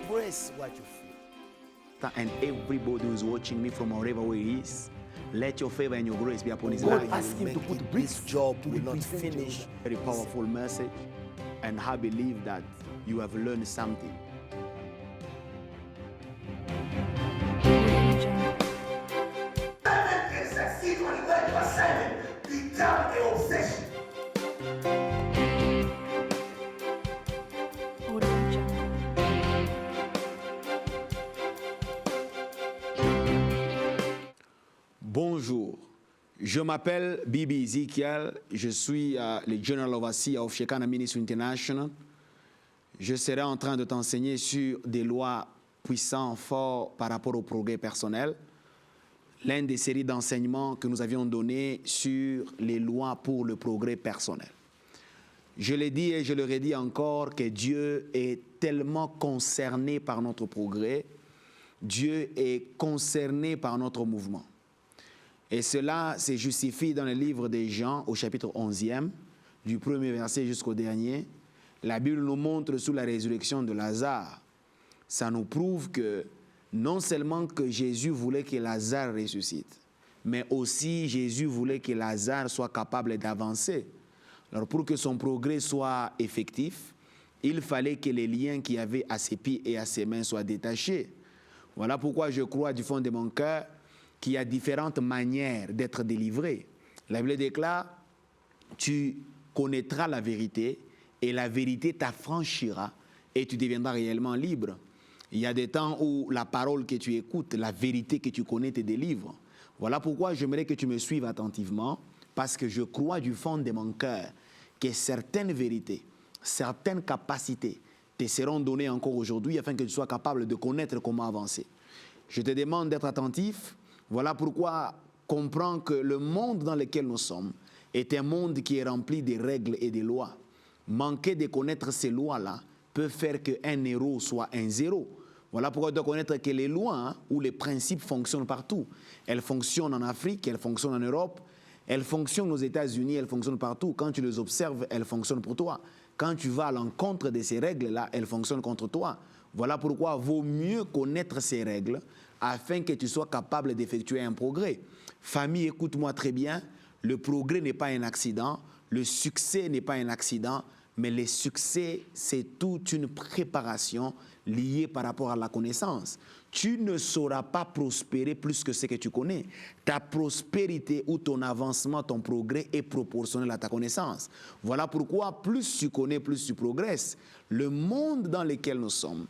Embrace what you feel. And everybody who is watching me from wherever he is, let your favor and your grace be upon his life. Ask him to put this job to will not represent finish. Very powerful message, and I believe that you have learned something. Bonjour, je m'appelle Bibi Ezekiel, je suis le General Overseer of Shekinah Ministry International. Je serai en train de t'enseigner sur des lois puissantes, fortes par rapport au progrès personnel. L'une des séries d'enseignements que nous avions donné sur les lois pour le progrès personnel. Je l'ai dit et je le redis encore que Dieu est tellement concerné par notre progrès, Dieu est concerné par notre mouvement. Et cela se justifie dans le livre de Jean, au chapitre 11e, du premier verset jusqu'au dernier. La Bible nous montre sous la résurrection de Lazare. Ça nous prouve que non seulement que Jésus voulait que Lazare ressuscite, mais aussi Jésus voulait que Lazare soit capable d'avancer. Alors pour que son progrès soit effectif, il fallait que les liens qu'il y avait à ses pieds et à ses mains soient détachés. Voilà pourquoi je crois du fond de mon cœur qu'il y a différentes manières d'être délivré. La Bible déclare, tu connaîtras la vérité et la vérité t'affranchira et tu deviendras réellement libre. Il y a des temps où la parole que tu écoutes, la vérité que tu connais te délivre. Voilà pourquoi j'aimerais que tu me suives attentivement parce que je crois du fond de mon cœur que certaines vérités, certaines capacités te seront données encore aujourd'hui afin que tu sois capable de connaître comment avancer. Je te demande d'être attentif. Voilà pourquoi comprends que le monde dans lequel nous sommes est un monde qui est rempli de règles et de lois. Manquer de connaître ces lois-là peut faire qu'un héros soit un zéro. Voilà pourquoi tu dois connaître que les lois ou les principes fonctionnent partout. Elles fonctionnent en Afrique, elles fonctionnent en Europe, elles fonctionnent aux États-Unis, elles fonctionnent partout. Quand tu les observes, elles fonctionnent pour toi. Quand tu vas à l'encontre de ces règles-là, elles fonctionnent contre toi. Voilà pourquoi il vaut mieux connaître ces règles afin que tu sois capable d'effectuer un progrès. Famille, écoute-moi très bien, le progrès n'est pas un accident, le succès n'est pas un accident, mais le succès, c'est toute une préparation liée par rapport à la connaissance. Tu ne sauras pas prospérer plus que ce que tu connais. Ta prospérité ou ton avancement, ton progrès est proportionnel à ta connaissance. Voilà pourquoi plus tu connais, plus tu progresses. Le monde dans lequel nous sommes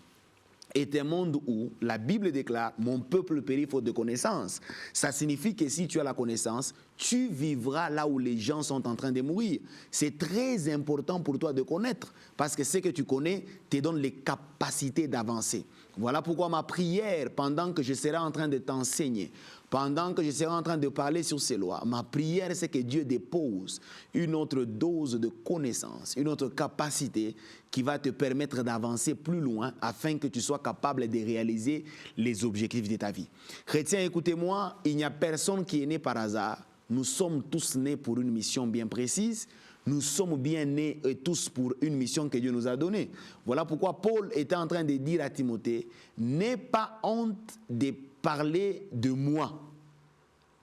est un monde où la Bible déclare « Mon peuple périt faute de connaissance ». Ça signifie que si tu as la connaissance, tu vivras là où les gens sont en train de mourir. C'est très important pour toi de connaître parce que ce que tu connais te donne les capacités d'avancer. Voilà pourquoi ma prière, pendant que je serai en train de t'enseigner, pendant que je serai en train de parler sur ces lois, ma prière, c'est que Dieu dépose une autre dose de connaissance, une autre capacité qui va te permettre d'avancer plus loin afin que tu sois capable de réaliser les objectifs de ta vie. Chrétiens, écoutez-moi, il n'y a personne qui est né par hasard. Nous sommes tous nés pour une mission bien précise. Nous sommes bien nés tous pour une mission que Dieu nous a donnée. Voilà pourquoi Paul était en train de dire à Timothée, n'aie pas honte de parler de moi,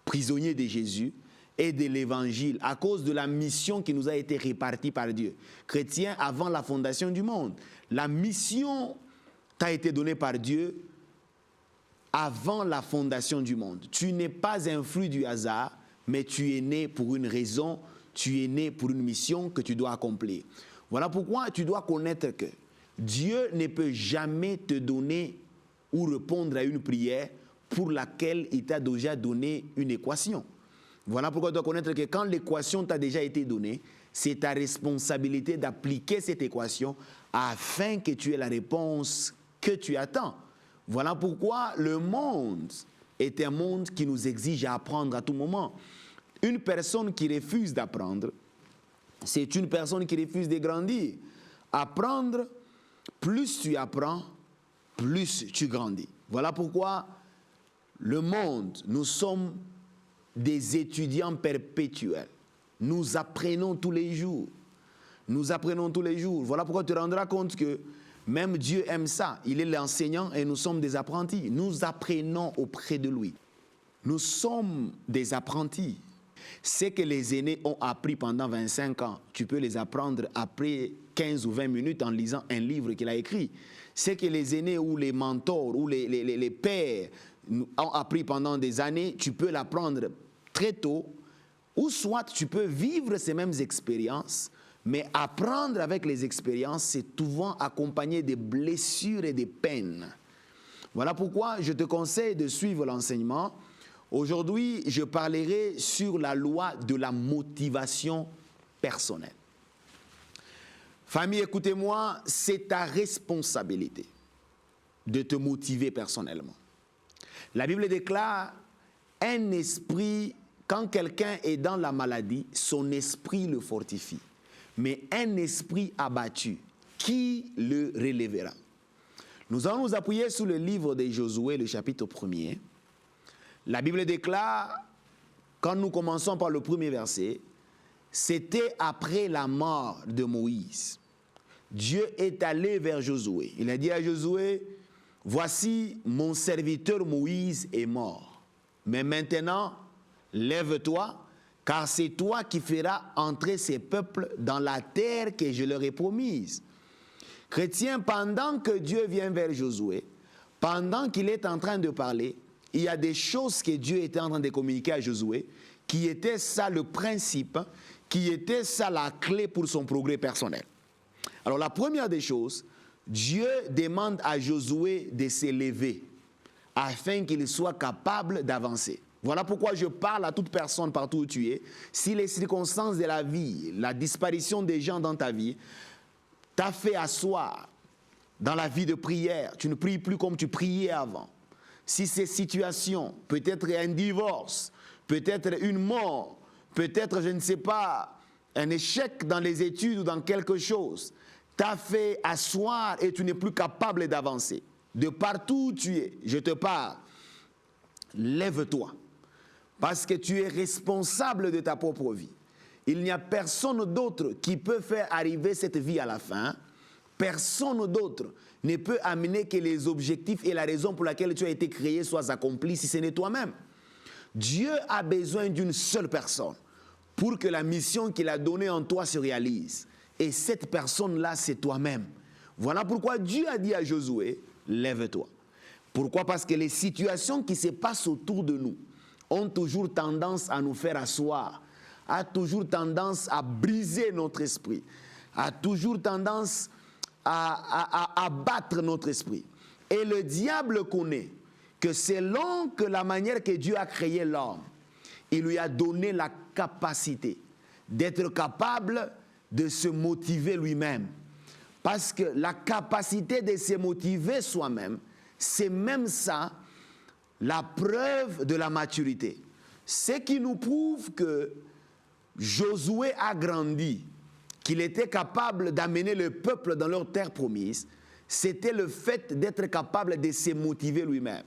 prisonnier de Jésus et de l'évangile, à cause de la mission qui nous a été répartie par Dieu. Chrétien, avant la fondation du monde, la mission t'a été donnée par Dieu avant la fondation du monde. Tu n'es pas un fruit du hasard, mais tu es né pour une raison, tu es né pour une mission que tu dois accomplir. Voilà pourquoi tu dois connaître que Dieu ne peut jamais te donner ou répondre à une prière pour laquelle il t'a déjà donné une équation. Voilà pourquoi tu dois connaître que quand l'équation t'a déjà été donnée, c'est ta responsabilité d'appliquer cette équation afin que tu aies la réponse que tu attends. Voilà pourquoi le monde est un monde qui nous exige à apprendre à tout moment. Une personne qui refuse d'apprendre, c'est une personne qui refuse de grandir. Apprendre, plus tu apprends, plus tu grandis. Voilà pourquoi le monde, nous sommes des étudiants perpétuels. Nous apprenons tous les jours. Nous apprenons tous les jours. Voilà pourquoi tu te rendras compte que même Dieu aime ça. Il est l'enseignant et nous sommes des apprentis. Nous apprenons auprès de lui. Nous sommes des apprentis. Ce que les aînés ont appris pendant 25 ans, tu peux les apprendre après 15 ou 20 minutes en lisant un livre qu'il a écrit. Ce que les aînés ou les mentors ou les pères ont appris pendant des années, tu peux l'apprendre très tôt. Ou soit tu peux vivre ces mêmes expériences, mais apprendre avec les expériences, c'est souvent accompagné des blessures et des peines. Voilà pourquoi je te conseille de suivre l'enseignement. Aujourd'hui, je parlerai sur la loi de la motivation personnelle. Famille, écoutez-moi, c'est ta responsabilité de te motiver personnellement. La Bible déclare un esprit, quand quelqu'un est dans la maladie, son esprit le fortifie. Mais un esprit abattu, qui le relèvera? Nous allons nous appuyer sur le livre de Josué, le chapitre 1er. La Bible déclare, quand nous commençons par le premier verset, c'était après la mort de Moïse. Dieu est allé vers Josué. Il a dit à Josué, voici mon serviteur Moïse est mort. Mais maintenant, lève-toi, car c'est toi qui feras entrer ces peuples dans la terre que je leur ai promise. Chrétiens, pendant que Dieu vient vers Josué, pendant qu'il est en train de parler, il y a des choses que Dieu était en train de communiquer à Josué, qui était ça le principe, qui était ça la clé pour son progrès personnel. Alors la première des choses, Dieu demande à Josué de s'élever afin qu'il soit capable d'avancer. Voilà pourquoi je parle à toute personne partout où tu es. Si les circonstances de la vie, la disparition des gens dans ta vie, t'a fait asseoir dans la vie de prière, tu ne pries plus comme tu priais avant. Si ces situations, peut-être un divorce, peut-être une mort, peut-être, je ne sais pas, un échec dans les études ou dans quelque chose, t'a fait asseoir et tu n'es plus capable d'avancer. De partout où tu es, je te parle, lève-toi. Parce que tu es responsable de ta propre vie. Il n'y a personne d'autre qui peut faire arriver cette vie à la fin. Personne d'autre ne peut amener que les objectifs et la raison pour laquelle tu as été créé soient accomplis si ce n'est toi-même. Dieu a besoin d'une seule personne pour que la mission qu'il a donnée en toi se réalise. Et cette personne-là, c'est toi-même. Voilà pourquoi Dieu a dit à Josué, lève-toi. Pourquoi? Parce que les situations qui se passent autour de nous ont toujours tendance à nous faire asseoir, a toujours tendance à briser notre esprit, a toujours tendance à abattre notre esprit. Et le diable connaît que selon que la manière que Dieu a créé l'homme, il lui a donné la capacité d'être capable de se motiver lui-même. Parce que la capacité de se motiver soi-même, c'est même ça la preuve de la maturité. Ce qui nous prouve que Josué a grandi, qu'il était capable d'amener le peuple dans leur terre promise, c'était le fait d'être capable de se motiver lui-même.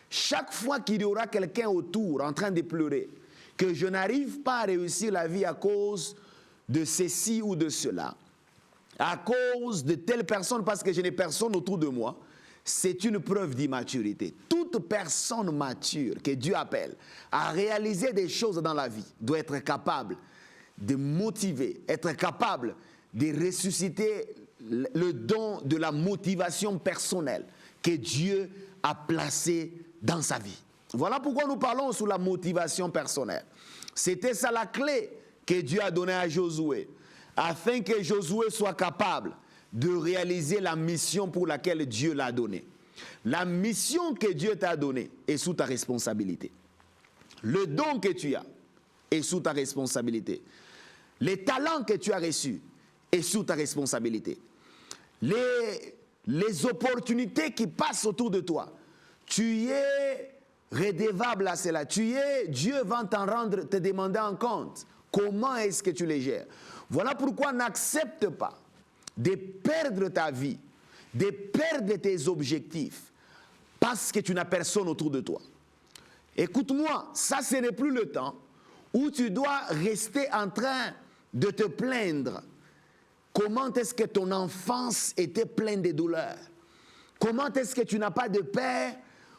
Chaque fois qu'il y aura quelqu'un autour en train de pleurer, que je n'arrive pas à réussir la vie à cause de ceci ou de cela, à cause de telle personne parce que je n'ai personne autour de moi, c'est une preuve d'immaturité. Toute personne mature que Dieu appelle à réaliser des choses dans la vie doit être capable de motiver, être capable de ressusciter le don de la motivation personnelle que Dieu a placé dans sa vie. Voilà pourquoi nous parlons sur la motivation personnelle. C'était ça la clé que Dieu a donnée à Josué, afin que Josué soit capable de réaliser la mission pour laquelle Dieu l'a donnée. La mission que Dieu t'a donnée est sous ta responsabilité. Le don que tu as est sous ta responsabilité. Les talents que tu as reçus est sous ta responsabilité. Les opportunités qui passent autour de toi, tu es redevable à cela. Dieu va te demander en compte. Comment est-ce que tu les gères? Voilà pourquoi n'accepte pas de perdre ta vie, de perdre tes objectifs, parce que tu n'as personne autour de toi. Écoute-moi, ça ce n'est plus le temps où tu dois rester en train de te plaindre. Comment est-ce que ton enfance était pleine de douleurs? Comment est-ce que tu n'as pas de père?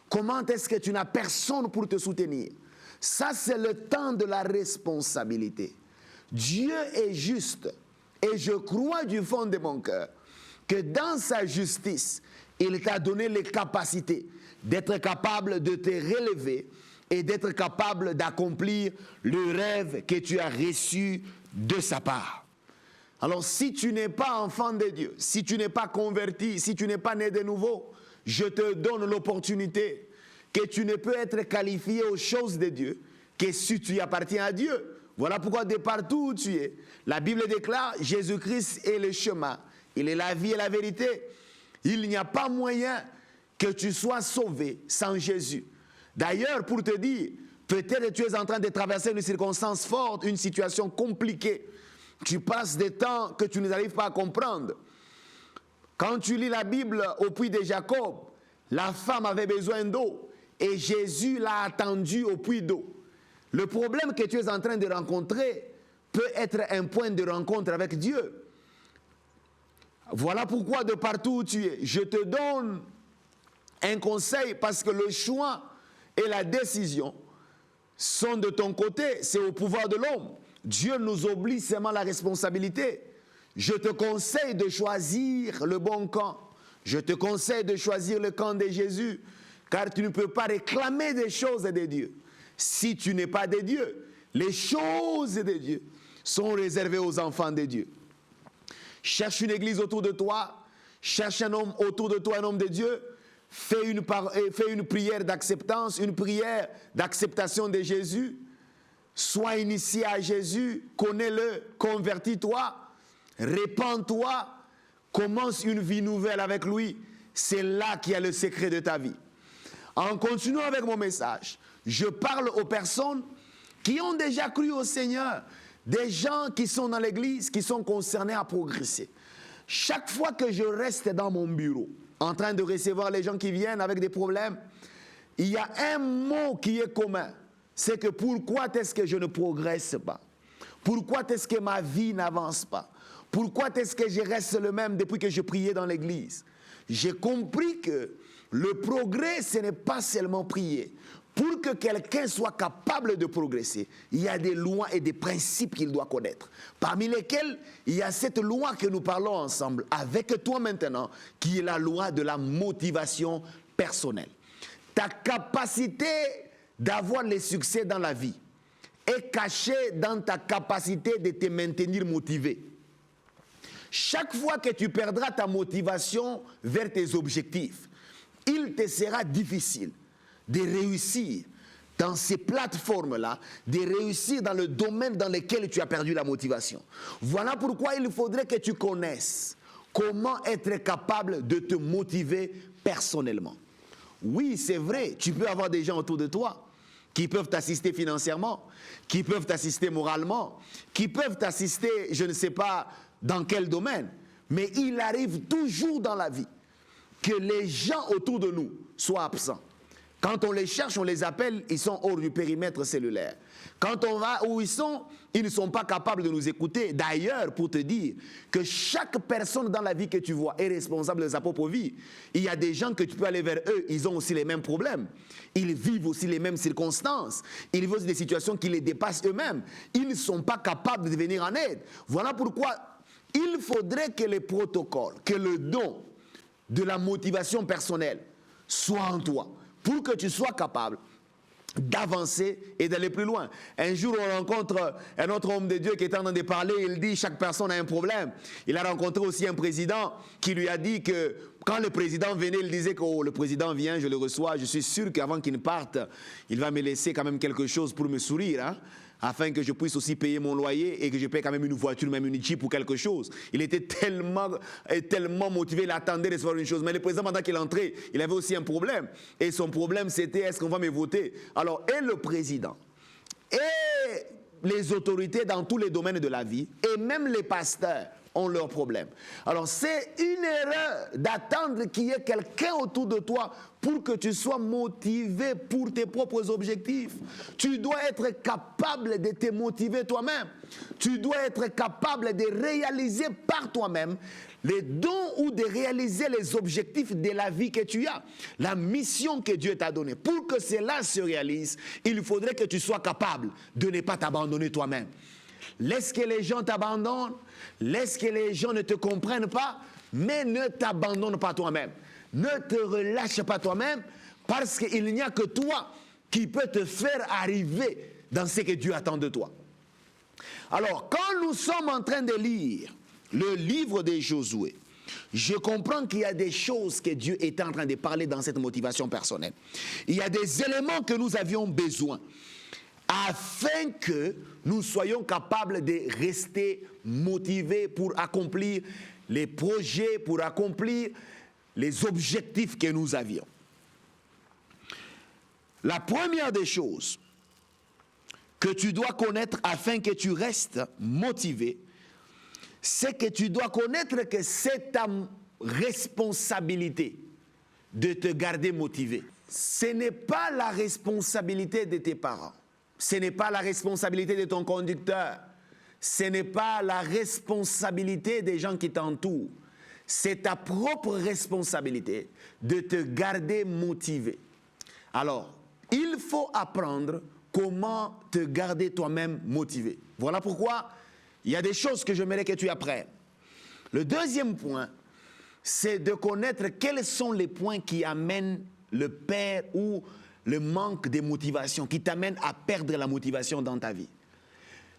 Comment est-ce que tu n'as personne pour te soutenir? Ça, c'est le temps de la responsabilité. Dieu est juste et je crois du fond de mon cœur que dans sa justice, il t'a donné les capacités d'être capable de te relever et d'être capable d'accomplir le rêve que tu as reçu de sa part. Alors, si tu n'es pas enfant de Dieu, si tu n'es pas converti, si tu n'es pas né de nouveau, je te donne l'opportunité que tu ne peux être qualifié aux choses de Dieu que si tu appartiens à Dieu. Voilà pourquoi de partout où tu es, la Bible déclare Jésus-Christ est le chemin, il est la vie et la vérité. Il n'y a pas moyen que tu sois sauvé sans Jésus. D'ailleurs, pour te dire, peut-être que tu es en train de traverser une circonstance forte, une situation compliquée. Tu passes des temps que tu n'arrives pas à comprendre. Quand tu lis la Bible au puits de Jacob, la femme avait besoin d'eau et Jésus l'a attendue au puits d'eau. Le problème que tu es en train de rencontrer peut être un point de rencontre avec Dieu. Voilà pourquoi de partout où tu es, je te donne un conseil parce que le choix et la décision sont de ton côté, c'est au pouvoir de l'homme. Dieu nous oblige seulement la responsabilité. Je te conseille de choisir le bon camp. Je te conseille de choisir le camp de Jésus, car tu ne peux pas réclamer des choses de Dieu si tu n'es pas de Dieu. Les choses de Dieu sont réservées aux enfants de Dieu. Cherche une église autour de toi, cherche un homme autour de toi, un homme de Dieu, fais une prière d'acceptance, une prière d'acceptation de Jésus. Sois initié à Jésus, connais-le, convertis-toi, répands-toi, commence une vie nouvelle avec lui. C'est là qu'il y a le secret de ta vie. En continuant avec mon message, je parle aux personnes qui ont déjà cru au Seigneur, des gens qui sont dans l'église, qui sont concernés à progresser. Chaque fois que je reste dans mon bureau, en train de recevoir les gens qui viennent avec des problèmes, il y a un mot qui est commun. C'est que pourquoi est-ce que je ne progresse pas? Pourquoi est-ce que ma vie n'avance pas? Pourquoi est-ce que je reste le même depuis que je priais dans l'église? J'ai compris que le progrès, ce n'est pas seulement prier. Pour que quelqu'un soit capable de progresser, il y a des lois et des principes qu'il doit connaître. Parmi lesquels, il y a cette loi que nous parlons ensemble avec toi maintenant, qui est la loi de la motivation personnelle. Ta capacité d'avoir les succès dans la vie est cachée dans ta capacité de te maintenir motivé. Chaque fois que tu perdras ta motivation vers tes objectifs, il te sera difficile de réussir dans ces plateformes-là, de réussir dans le domaine dans lequel tu as perdu la motivation. Voilà pourquoi il faudrait que tu connaisses comment être capable de te motiver personnellement. Oui, c'est vrai, tu peux avoir des gens autour de toi qui peuvent t'assister financièrement, qui peuvent t'assister moralement, qui peuvent t'assister, je ne sais pas dans quel domaine, mais il arrive toujours dans la vie que les gens autour de nous soient absents. Quand on les cherche, on les appelle, ils sont hors du périmètre cellulaire. Quand on va où ils ne sont pas capables de nous écouter. D'ailleurs, pour te dire que chaque personne dans la vie que tu vois est responsable de sa propre vie. Il y a des gens que tu peux aller vers eux, ils ont aussi les mêmes problèmes. Ils vivent aussi les mêmes circonstances. Ils vivent aussi des situations qui les dépassent eux-mêmes. Ils ne sont pas capables de venir en aide. Voilà pourquoi il faudrait que les protocoles, que le don de la motivation personnelle soit en toi, pour que tu sois capable d'avancer et d'aller plus loin. Un jour, on rencontre un autre homme de Dieu qui est en train de parler, il dit chaque personne a un problème. Il a rencontré aussi un président qui lui a dit que quand le président venait, il disait que oh, le président vient, je le reçois, je suis sûr qu'avant qu'il ne parte, il va me laisser quand même quelque chose pour me sourire, hein, afin que je puisse aussi payer mon loyer et que je paye quand même une voiture, même une Jeep ou quelque chose. Il était tellement motivé, il attendait de recevoir une chose. Mais le président, pendant qu'il entrait, il avait aussi un problème. Et son problème, c'était est-ce qu'on va me voter? Alors, et le président, et les autorités dans tous les domaines de la vie, et même les pasteurs, ont leurs problèmes. Alors c'est une erreur d'attendre qu'il y ait quelqu'un autour de toi pour que tu sois motivé pour tes propres objectifs. Tu dois être capable de te motiver toi-même. Tu dois être capable de réaliser par toi-même les dons ou de réaliser les objectifs de la vie que tu as, la mission que Dieu t'a donnée. Pour que cela se réalise, il faudrait que tu sois capable de ne pas t'abandonner toi-même. Laisse que les gens t'abandonnent, laisse que les gens ne te comprennent pas, mais ne t'abandonne pas toi-même. Ne te relâche pas toi-même, parce qu'il n'y a que toi qui peut te faire arriver dans ce que Dieu attend de toi. Alors, quand nous sommes en train de lire le livre de Josué, je comprends qu'il y a des choses que Dieu est en train de parler dans cette motivation personnelle. Il y a des éléments que nous avions besoin afin que nous soyons capables de rester motivés pour accomplir les projets, pour accomplir les objectifs que nous avions. La première des choses que tu dois connaître afin que tu restes motivé, c'est que tu dois connaître que c'est ta responsabilité de te garder motivé. Ce n'est pas la responsabilité de tes parents. Ce n'est pas la responsabilité de ton conducteur. Ce n'est pas la responsabilité des gens qui t'entourent. C'est ta propre responsabilité de te garder motivé. Alors, il faut apprendre comment te garder toi-même motivé. Voilà pourquoi il y a des choses que j'aimerais que tu apprennes. Le deuxième point, c'est de connaître quels sont les points qui amènent le père ou le manque de motivation, qui t'amènent à perdre la motivation dans ta vie.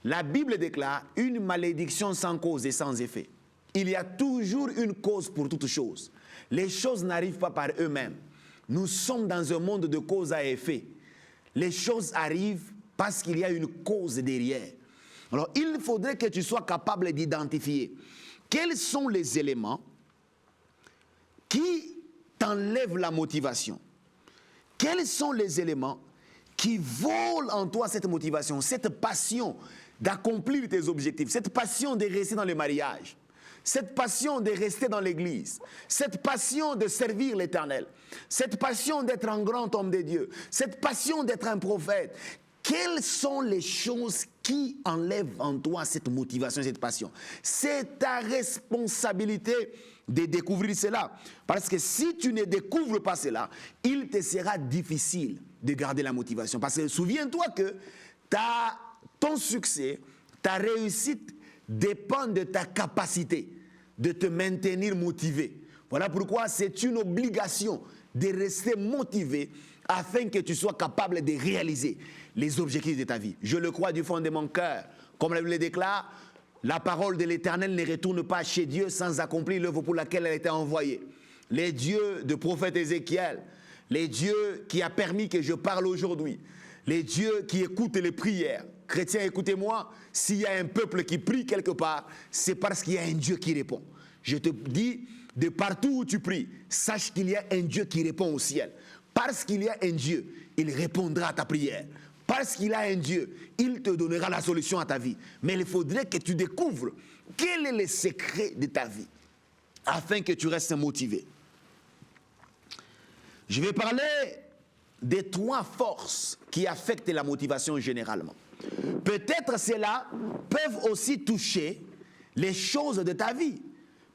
La Bible déclare une malédiction sans cause et sans effet. Il y a toujours une cause pour toutes choses. Les choses n'arrivent pas par eux-mêmes. Nous sommes dans un monde de cause à effet. Les choses arrivent parce qu'il y a une cause derrière. Alors, il faudrait que tu sois capable d'identifier quels sont les éléments qui t'enlèvent la motivation. Quels sont les éléments qui volent en toi cette motivation, cette passion d'accomplir tes objectifs, cette passion de rester dans le mariage, cette passion de rester dans l'église, cette passion de servir l'Éternel, cette passion d'être un grand homme de Dieu, cette passion d'être un prophète. Quelles sont les choses qui enlèvent en toi cette motivation, cette passion? C'est ta responsabilité de découvrir cela. Parce que si tu ne découvres pas cela, il te sera difficile de garder la motivation. Parce que souviens-toi que ton succès, ta réussite dépend de ta capacité de te maintenir motivé. Voilà pourquoi c'est une obligation de rester motivé afin que tu sois capable de réaliser les objectifs de ta vie. Je le crois du fond de mon cœur. Comme la Bible le déclare, la parole de l'Éternel ne retourne pas chez Dieu sans accomplir l'œuvre pour laquelle elle a été envoyée. Les dieux de prophète Ézéchiel, les dieux qui a permis que je parle aujourd'hui, les dieux qui écoutent les prières. Chrétiens, écoutez-moi, s'il y a un peuple qui prie quelque part, c'est parce qu'il y a un Dieu qui répond. Je te dis, de partout où tu pries, sache qu'il y a un Dieu qui répond au ciel. Parce qu'il y a un Dieu, il répondra à ta prière. Parce qu'il a un Dieu, il te donnera la solution à ta vie. Mais il faudrait que tu découvres quel est le secret de ta vie, afin que tu restes motivé. Je vais parler des 3 forces qui affectent la motivation généralement. Peut-être cela peuvent aussi toucher les choses de ta vie.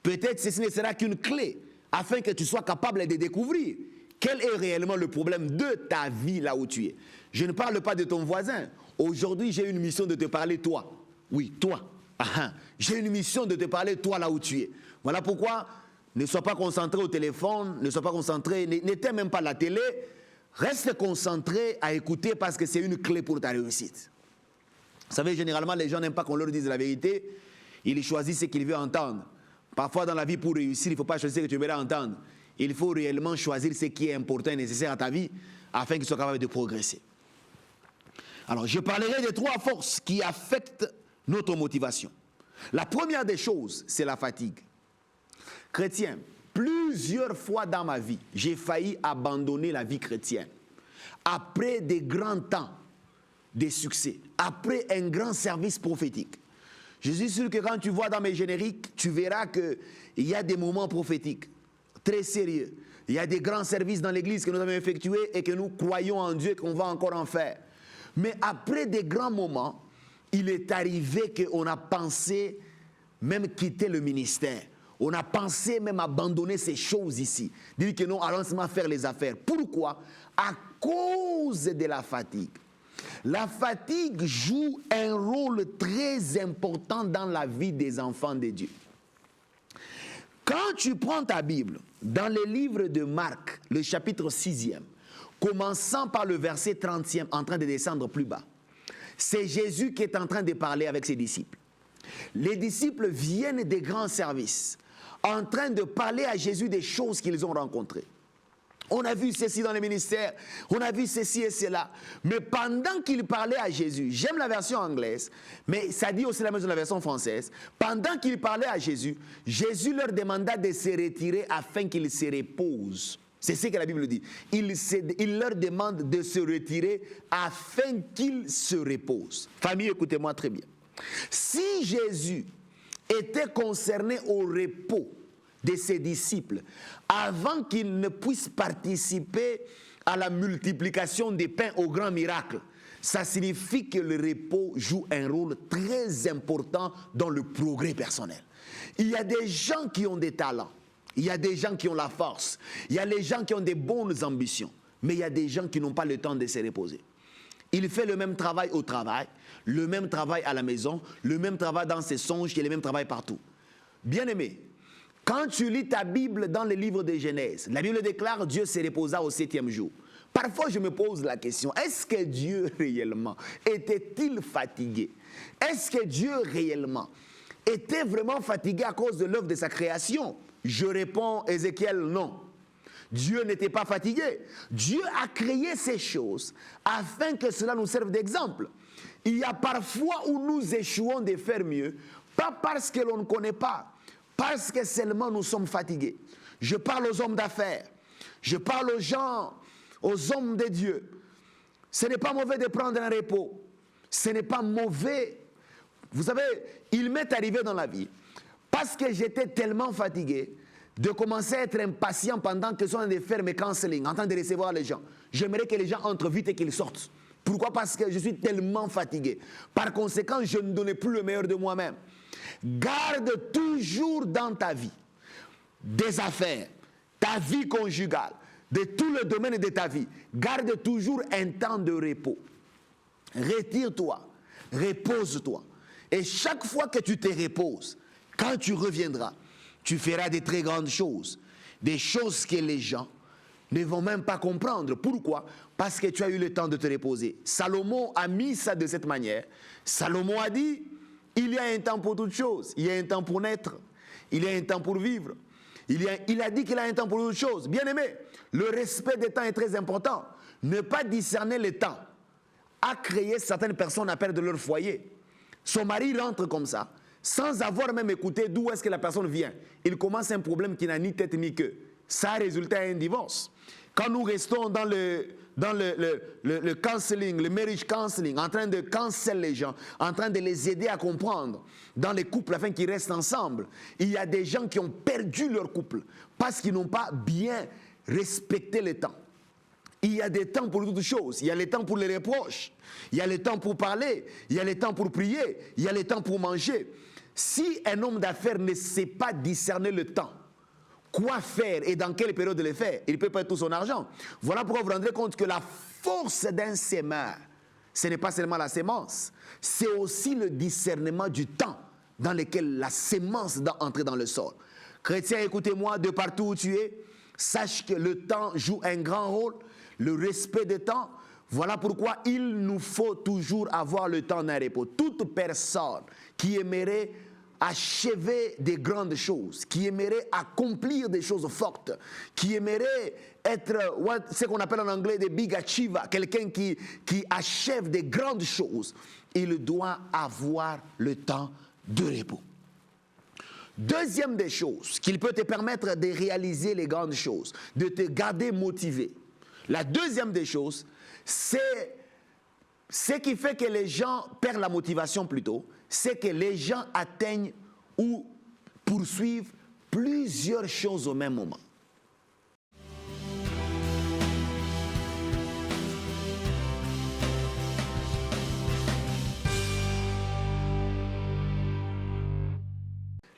Peut-être ceci ne sera qu'une clé afin que tu sois capable de découvrir quel est réellement le problème de ta vie là où tu es. Je ne parle pas de ton voisin. Aujourd'hui, j'ai une mission de te parler toi. Oui, toi. J'ai une mission de te parler toi là où tu es. Voilà pourquoi ne sois pas concentré au téléphone, ne sois pas concentré, n'éteins même pas la télé. Reste concentré à écouter parce que c'est une clé pour ta réussite. Vous savez, généralement, les gens n'aiment pas qu'on leur dise la vérité. Ils choisissent ce qu'ils veulent entendre. Parfois, dans la vie, pour réussir, il ne faut pas choisir ce que tu veux entendre. Il faut réellement choisir ce qui est important et nécessaire à ta vie afin que tu sois capable de progresser. Alors, je parlerai des 3 forces qui affectent notre motivation. La première des choses, c'est la fatigue. Chrétien, plusieurs fois dans ma vie, j'ai failli abandonner la vie chrétienne. Après des grands temps de succès, après un grand service prophétique, Je suis sûr que quand tu vois dans mes génériques, tu verras qu'il y a des moments prophétiques très sérieux. Il y a des grands services dans l'église que nous avons effectués et que nous croyons en Dieu et qu'on va encore en faire. Mais après des grands moments, il est arrivé qu'on a pensé même quitter le ministère. On a pensé même abandonner ces choses ici. Dire que non, allons seulement faire les affaires. Pourquoi? À cause de la fatigue. La fatigue joue un rôle très important dans la vie des enfants de Dieu. Quand tu prends ta Bible, dans le livre de Marc, le chapitre 6e, commençant par le verset 30e, en train de descendre plus bas, c'est Jésus qui est en train de parler avec ses disciples. Les disciples viennent des grands services, en train de parler à Jésus des choses qu'ils ont rencontrées. On a vu ceci dans les ministères, on a vu ceci et cela. Mais pendant qu'ils parlaient à Jésus, j'aime la version anglaise, mais ça dit aussi la même chose dans la version française. Pendant qu'ils parlaient à Jésus, Jésus leur demanda de se retirer afin qu'ils se reposent. C'est ce que la Bible dit. Il leur demande de se retirer afin qu'ils se reposent. Famille, écoutez-moi très bien. Si Jésus était concerné au repos de ses disciples, avant qu'ils ne puissent participer à la multiplication des pains au grand miracle, ça signifie que le repos joue un rôle très important dans le progrès personnel. Il y a des gens qui ont des talents, il y a des gens qui ont la force, il y a les gens qui ont des bonnes ambitions, mais il y a des gens qui n'ont pas le temps de se reposer. Il fait le même travail au travail, le même travail à la maison, le même travail dans ses songes et le même travail partout. Bien-aimé, quand tu lis ta Bible dans le livre de Genèse, la Bible déclare Dieu se reposa au 7e jour. Parfois, je me pose la question, est-ce que Dieu réellement était-il fatigué? Est-ce que Dieu réellement était vraiment fatigué à cause de l'œuvre de sa création? Je réponds, Ézéchiel, non. Dieu n'était pas fatigué. Dieu a créé ces choses afin que cela nous serve d'exemple. Il y a parfois où nous échouons de faire mieux, pas parce que l'on ne connaît pas, parce que seulement nous sommes fatigués. Je parle aux hommes d'affaires, je parle aux gens, aux hommes de Dieu. Ce n'est pas mauvais de prendre un repos, ce n'est pas mauvais. Vous savez, il m'est arrivé dans la vie, parce que j'étais tellement fatigué, de commencer à être impatient pendant que je suis en train de faire mes counseling, en train de recevoir les gens. J'aimerais que les gens entrent vite et qu'ils sortent. Pourquoi? Parce que je suis tellement fatigué. Par conséquent, je ne donnais plus le meilleur de moi-même. Garde toujours dans ta vie des affaires, ta vie conjugale, de tous les domaines de ta vie. Garde toujours un temps de repos. Retire-toi, repose-toi. Et chaque fois que tu te reposes, quand tu reviendras, tu feras de très grandes choses. Des choses que les gens ne vont même pas comprendre. Pourquoi? Parce que tu as eu le temps de te reposer. Salomon a mis ça de cette manière. Salomon a dit, il y a un temps pour toutes choses. Il y a un temps pour naître. Il y a un temps pour vivre. Il a dit qu'il a un temps pour toutes choses. Bien aimé, le respect des temps est très important. Ne pas discerner le temps a créé certaines personnes à perdre leur foyer. Son mari rentre comme ça, sans avoir même écouté d'où est-ce que la personne vient. Il commence un problème qui n'a ni tête ni queue. Ça a résulté à un divorce. Quand nous restons dans le counseling, le marriage counseling, en train de canceller les gens, en train de les aider à comprendre dans les couples afin qu'ils restent ensemble, il y a des gens qui ont perdu leur couple parce qu'ils n'ont pas bien respecté le temps. Il y a des temps pour toutes choses. Il y a le temps pour les reproches. Il y a le temps pour parler. Il y a le temps pour prier. Il y a le temps pour manger. Si un homme d'affaires ne sait pas discerner le temps, quoi faire et dans quelle période le faire, il peut perdre tout son argent. Voilà pourquoi vous vous rendrez compte que la force d'un semeur, ce n'est pas seulement la sémence, c'est aussi le discernement du temps dans lequel la sémence doit entrer dans le sol. Chrétien, écoutez-moi, de partout où tu es, sache que le temps joue un grand rôle, le respect du temps. Voilà pourquoi il nous faut toujours avoir le temps d'un repos. Toute personne qui aimerait achever des grandes choses, qui aimerait accomplir des choses fortes, qui aimerait être ce qu'on appelle en anglais des big achievers, quelqu'un qui achève des grandes choses, il doit avoir le temps de repos. Deuxième des choses qui peut te permettre de réaliser les grandes choses, de te garder motivé. La deuxième des choses, c'est ce qui fait que les gens perdent la motivation plutôt, c'est que les gens atteignent ou poursuivent plusieurs choses au même moment.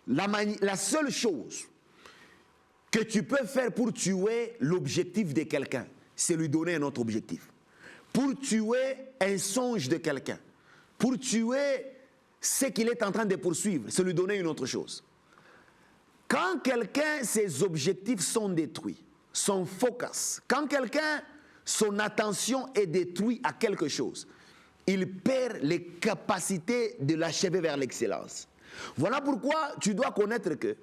La seule chose que tu peux faire pour tuer l'objectif de quelqu'un, c'est lui donner un autre objectif. Pour tuer un songe de quelqu'un, pour tuer ce qu'il est en train de poursuivre, c'est lui donner une autre chose. Quand quelqu'un, ses objectifs sont détruits, son focus, quand quelqu'un, son attention est détruite à quelque chose, il perd les capacités de l'achever vers l'excellence. Voilà pourquoi tu dois connaître que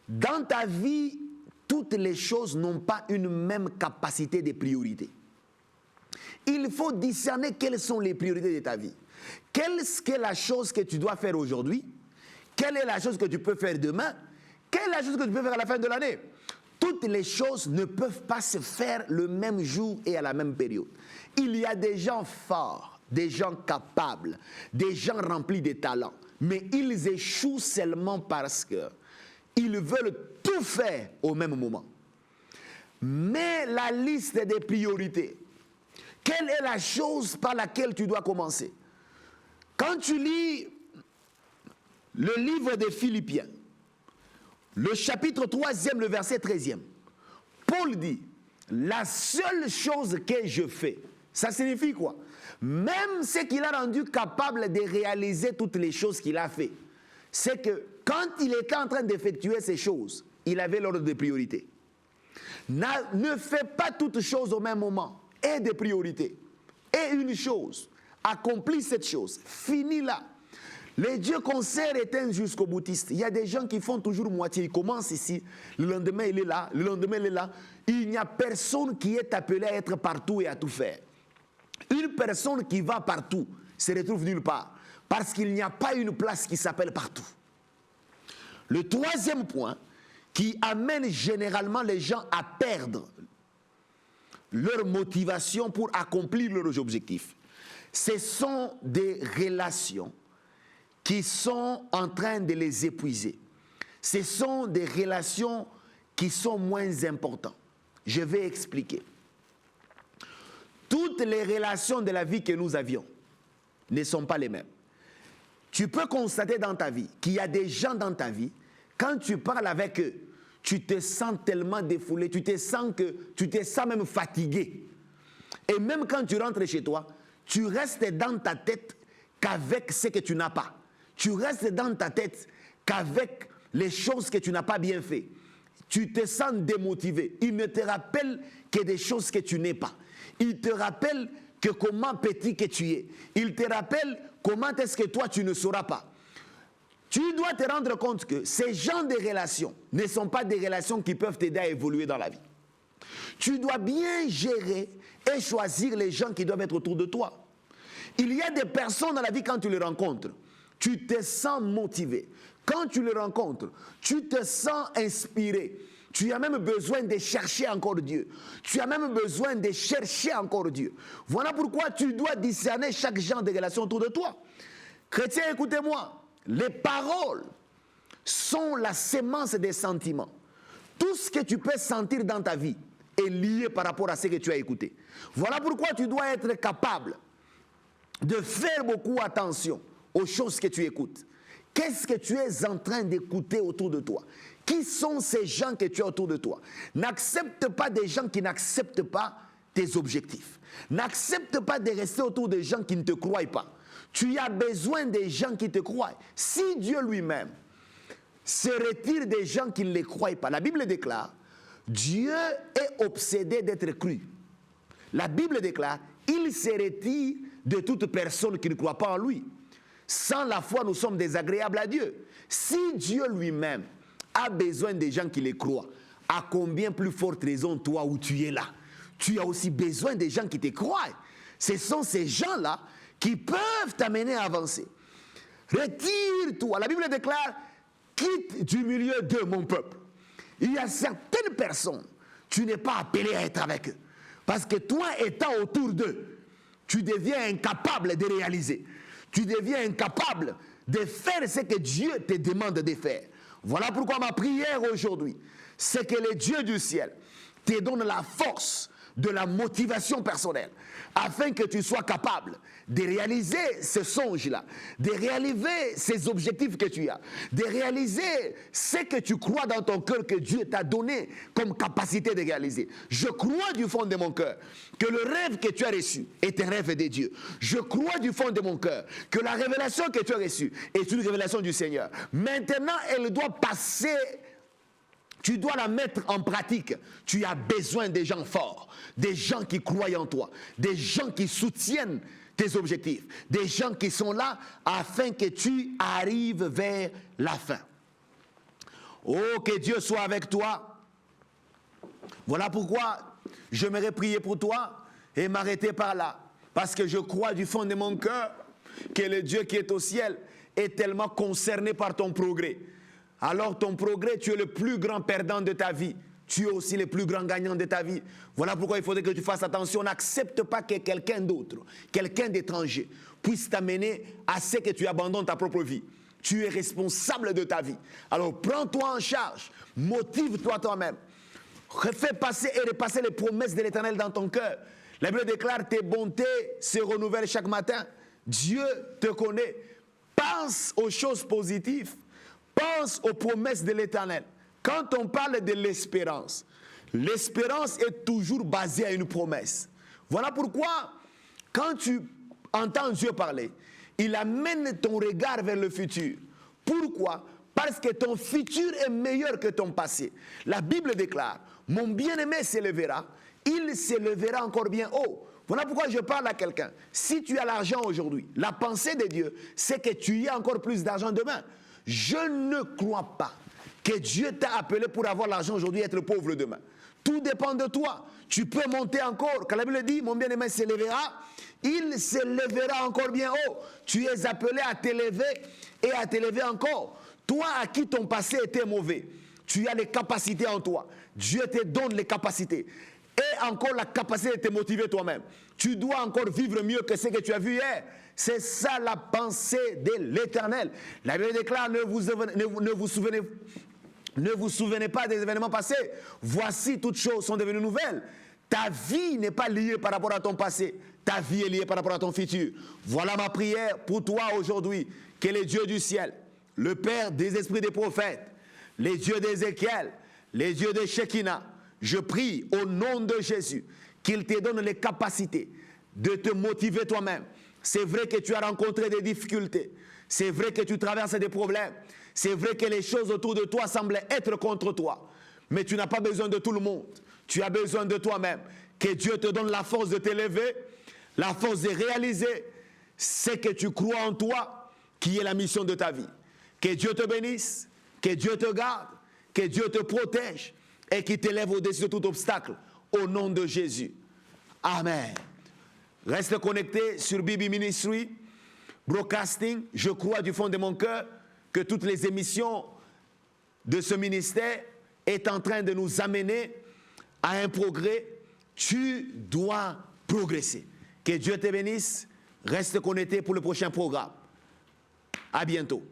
dans ta vie, toutes les choses n'ont pas une même capacité de priorité. Il faut discerner quelles sont les priorités de ta vie. Quelle est la chose que tu dois faire aujourd'hui? Quelle est la chose que tu peux faire demain? Quelle est la chose que tu peux faire à la fin de l'année? Toutes les choses ne peuvent pas se faire le même jour et à la même période. Il y a des gens forts, des gens capables, des gens remplis de talents, mais ils échouent seulement parce qu'ils veulent tout faire au même moment. Mais la liste des priorités, quelle est la chose par laquelle tu dois commencer? Quand tu lis le livre des Philippiens, le chapitre 3e, le verset 13e, Paul dit, la seule chose que je fais, ça signifie quoi? Même ce qu'il a rendu capable de réaliser toutes les choses qu'il a fait, c'est que quand il était en train d'effectuer ces choses, il avait l'ordre de priorité. Ne fais pas toutes choses au même moment, et des priorités. Et une chose, accomplis cette chose, finis-la. Les dieux conservent éteints jusqu'au boutiste. Il y a des gens qui font toujours moitié. Ils commencent ici, le lendemain il est là, le lendemain il est là. Il n'y a personne qui est appelé à être partout et à tout faire. Une personne qui va partout se retrouve nulle part. Parce qu'il n'y a pas une place qui s'appelle partout. Le troisième point qui amène généralement les gens à perdre leur motivation pour accomplir leurs objectifs, ce sont des relations qui sont en train de les épuiser. Ce sont des relations qui sont moins importantes. Je vais expliquer. Toutes les relations de la vie que nous avions ne sont pas les mêmes. Tu peux constater dans ta vie qu'il y a des gens dans ta vie, quand tu parles avec eux, tu te sens tellement défoulé, tu te sens même fatigué. Et même quand tu rentres chez toi, tu restes dans ta tête qu'avec ce que tu n'as pas. Tu restes dans ta tête qu'avec les choses que tu n'as pas bien fait. Tu te sens démotivé. Il ne te rappelle que des choses que tu n'es pas. Il te rappelle que comment petit que tu es. Il te rappelle comment est-ce que toi tu ne sauras pas. Tu dois te rendre compte que ces genres de relations ne sont pas des relations qui peuvent t'aider à évoluer dans la vie. Tu dois bien gérer et choisir les gens qui doivent être autour de toi. Il y a des personnes dans la vie, quand tu les rencontres, tu te sens motivé. Quand tu les rencontres, tu te sens inspiré. Tu as même besoin de chercher encore Dieu. Tu as même besoin de chercher encore Dieu. Voilà pourquoi tu dois discerner chaque genre de relation autour de toi. Chrétiens, écoutez-moi. Les paroles sont la sémence des sentiments. Tout ce que tu peux sentir dans ta vie est lié par rapport à ce que tu as écouté. Voilà pourquoi tu dois être capable de faire beaucoup attention aux choses que tu écoutes. Qu'est-ce que tu es en train d'écouter autour de toi? Qui sont ces gens que tu as autour de toi? N'accepte pas des gens qui n'acceptent pas tes objectifs. N'accepte pas de rester autour des gens qui ne te croient pas. Tu as besoin des gens qui te croient. Si Dieu lui-même se retire des gens qui ne les croient pas, la Bible déclare, Dieu est obsédé d'être cru. La Bible déclare, il se retire de toute personne qui ne croit pas en lui. Sans la foi, nous sommes désagréables à Dieu. Si Dieu lui-même a besoin des gens qui les croient, à combien plus forte raison toi où tu es là? Tu as aussi besoin des gens qui te croient. Ce sont ces gens-là qui peuvent t'amener à avancer. Retire-toi. La Bible déclare, quitte du milieu de mon peuple. Il y a certaines personnes, tu n'es pas appelé à être avec eux. Parce que toi, étant autour d'eux, tu deviens incapable de réaliser. Tu deviens incapable de faire ce que Dieu te demande de faire. Voilà pourquoi ma prière aujourd'hui, c'est que le Dieu du ciel te donne la force de la motivation personnelle, afin que tu sois capable de réaliser ce songe-là, de réaliser ces objectifs que tu as, de réaliser ce que tu crois dans ton cœur que Dieu t'a donné comme capacité de réaliser. Je crois du fond de mon cœur que le rêve que tu as reçu est un rêve de Dieu. Je crois du fond de mon cœur que la révélation que tu as reçue est une révélation du Seigneur. Maintenant, elle doit passer. Tu dois la mettre en pratique. Tu as besoin des gens forts, des gens qui croient en toi, des gens qui soutiennent tes objectifs, des gens qui sont là afin que tu arrives vers la fin. Oh, que Dieu soit avec toi. Voilà pourquoi j'aimerais prier pour toi et m'arrêter par là. Parce que je crois du fond de mon cœur que le Dieu qui est au ciel est tellement concerné par ton progrès. Alors ton progrès, tu es le plus grand perdant de ta vie. Tu es aussi le plus grand gagnant de ta vie. Voilà pourquoi il faudrait que tu fasses attention. N'accepte pas que quelqu'un d'autre, quelqu'un d'étranger, puisse t'amener à ce que tu abandonnes ta propre vie. Tu es responsable de ta vie. Alors prends-toi en charge. Motive-toi toi-même. Fais passer et repasser les promesses de l'Éternel dans ton cœur. La Bible déclare tes bontés se renouvellent chaque matin. Dieu te connaît. Pense aux choses positives. Pense aux promesses de l'Éternel. Quand on parle de l'espérance, l'espérance est toujours basée à une promesse. Voilà pourquoi, quand tu entends Dieu parler, il amène ton regard vers le futur. Pourquoi? Parce que ton futur est meilleur que ton passé. La Bible déclare, mon bien-aimé s'élèvera, il s'élèvera encore bien haut. Voilà pourquoi je parle à quelqu'un. Si tu as l'argent aujourd'hui, la pensée de Dieu, c'est que tu y as encore plus d'argent demain. Je ne crois pas que Dieu t'a appelé pour avoir l'argent aujourd'hui et être pauvre demain. Tout dépend de toi. Tu peux monter encore. Quand la Bible dit, mon bien-aimé s'élèvera, il s'élèvera encore bien haut. Tu es appelé à t'élever et à t'élever encore. Toi à qui ton passé était mauvais, tu as les capacités en toi. Dieu te donne les capacités. Et encore la capacité de te motiver toi-même. Tu dois encore vivre mieux que ce que tu as vu hier. C'est ça la pensée de l'Éternel. La Bible déclare, ne vous souvenez pas des événements passés. Voici, toutes choses sont devenues nouvelles. Ta vie n'est pas liée par rapport à ton passé. Ta vie est liée par rapport à ton futur. Voilà ma prière pour toi aujourd'hui. Que le Dieu du ciel, le Père des esprits des prophètes, les dieux d'Ézéchiel, les dieux de Shekinah, je prie au nom de Jésus qu'il te donne les capacités de te motiver toi-même. C'est vrai que tu as rencontré des difficultés. C'est vrai que tu traverses des problèmes. C'est vrai que les choses autour de toi semblent être contre toi. Mais tu n'as pas besoin de tout le monde. Tu as besoin de toi-même. Que Dieu te donne la force de t'élever, la force de réaliser ce que tu crois en toi, qui est la mission de ta vie. Que Dieu te bénisse, que Dieu te garde, que Dieu te protège et qu'il t'élève au-dessus de tout obstacle. Au nom de Jésus. Amen. Reste connecté sur Bibi Ministry Broadcasting. Je crois du fond de mon cœur que toutes les émissions de ce ministère est en train de nous amener à un progrès. Tu dois progresser. Que Dieu te bénisse. Reste connecté pour le prochain programme. À bientôt.